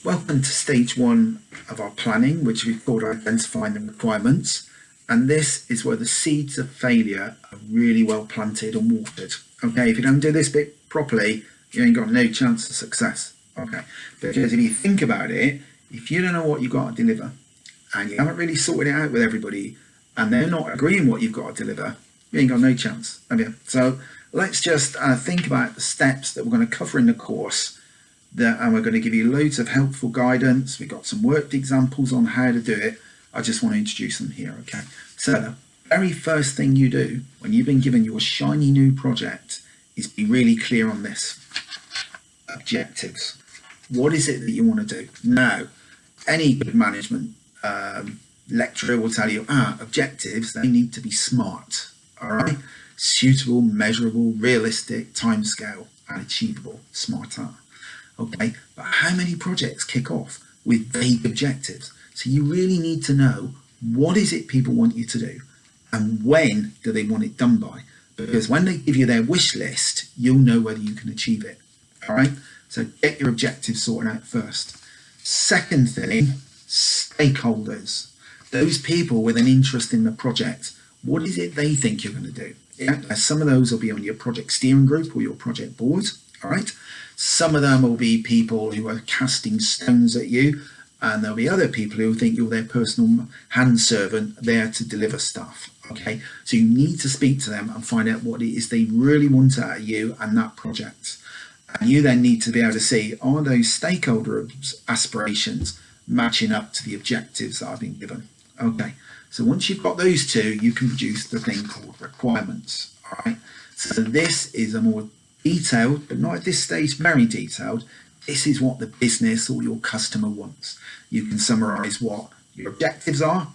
Welcome to stage 1 of our planning, which we've called identifying the requirements. And this is where the seeds of failure are really well planted and watered. Okay, if you don't do this bit properly, you ain't got no chance of success. Okay, because if you think about it, if you don't know what you've got to deliver and you haven't really sorted it out with everybody and they're not agreeing what you've got to deliver, you ain't got no chance, have you? So let's just think about the steps that we're going to cover in the course. And we're going to give you loads of helpful guidance. We've got some worked examples on how to do it. I just want to introduce them here, okay? So the very first thing you do when you've been given your shiny new project is be really clear on this. Objectives. What is it that you want to do? Now, any good management lecturer will tell you, objectives, they need to be smart, all right? Suitable, measurable, realistic, timescale, and achievable, smarter. Okay, but how many projects kick off with vague objectives? So you really need to know what is it people want you to do and when do they want it done by? Because when they give you their wish list, you'll know whether you can achieve it. All right, so get your objectives sorted out first. Second thing, stakeholders. Those people with an interest in the project. What is it they think you're going to do? Yeah, some of those will be on your project steering group or your project board. All right. Some of them will be people who are casting stones at you, and there'll be other people who think you're their personal hand servant there to deliver stuff. Okay, so you need to speak to them and find out what it is they really want out of you and that project. And you then need to be able to see, are those stakeholder aspirations matching up to the objectives that I've been given? Okay, so once you've got those two, you can produce the thing called requirements. All right, so this is a more detailed, but not at this stage very detailed. This is what the business or your customer wants. You can summarize what your objectives are,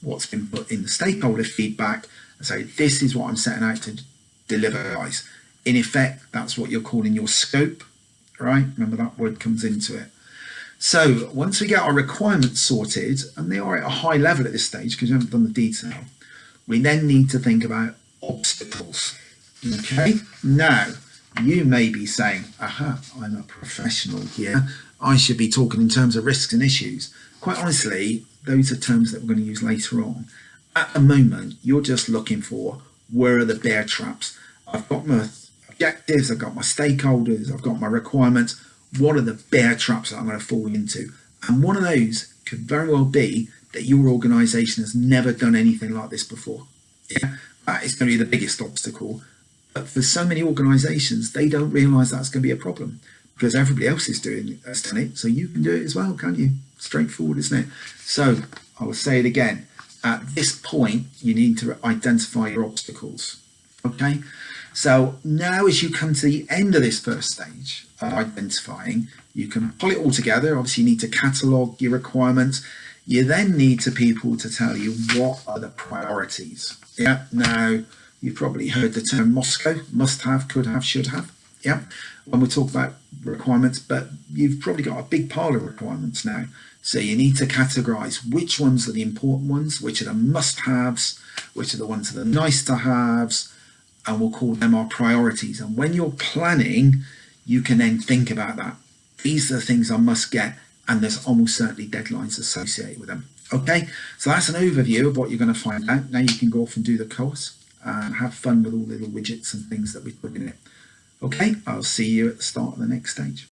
what's been put in the stakeholder feedback, and say, this is what I'm setting out to deliver, guys. In effect, that's what you're calling your scope, right? Remember that word comes into it. So once we get our requirements sorted, and they are at a high level at this stage because we haven't done the detail, we then need to think about obstacles. Okay, now you may be saying, I'm a professional here. I should be talking in terms of risks and issues. Quite honestly, those are terms that we're going to use later on. At the moment, you're just looking for, where are the bear traps? I've got my objectives, I've got my stakeholders, I've got my requirements. What are the bear traps that I'm going to fall into? And one of those could very well be that your organisation has never done anything like this before. Yeah, that is going to be the biggest obstacle. But for so many organisations, they don't realise that's going to be a problem because everybody else is doing it. So you can do it as well, can't you? Straightforward, isn't it? So I will say it again. At this point, you need to identify your obstacles. Okay. So now as you come to the end of this first stage of identifying, you can pull it all together. Obviously, you need to catalogue your requirements. You then need people to tell you what are the priorities. Yeah. Now, you've probably heard the term Moscow, must have, could have, should have. Yeah, when we talk about requirements, but you've probably got a big pile of requirements now. So you need to categorize which ones are the important ones, which are the must-haves, which are the ones that are nice-to-haves, and we'll call them our priorities. And when you're planning, you can then think about that. These are the things I must get, and there's almost certainly deadlines associated with them. Okay, so that's an overview of what you're going to find out. Now you can go off and do the course and have fun with all the little widgets and things that we put in it. Okay, I'll see you at the start of the next stage.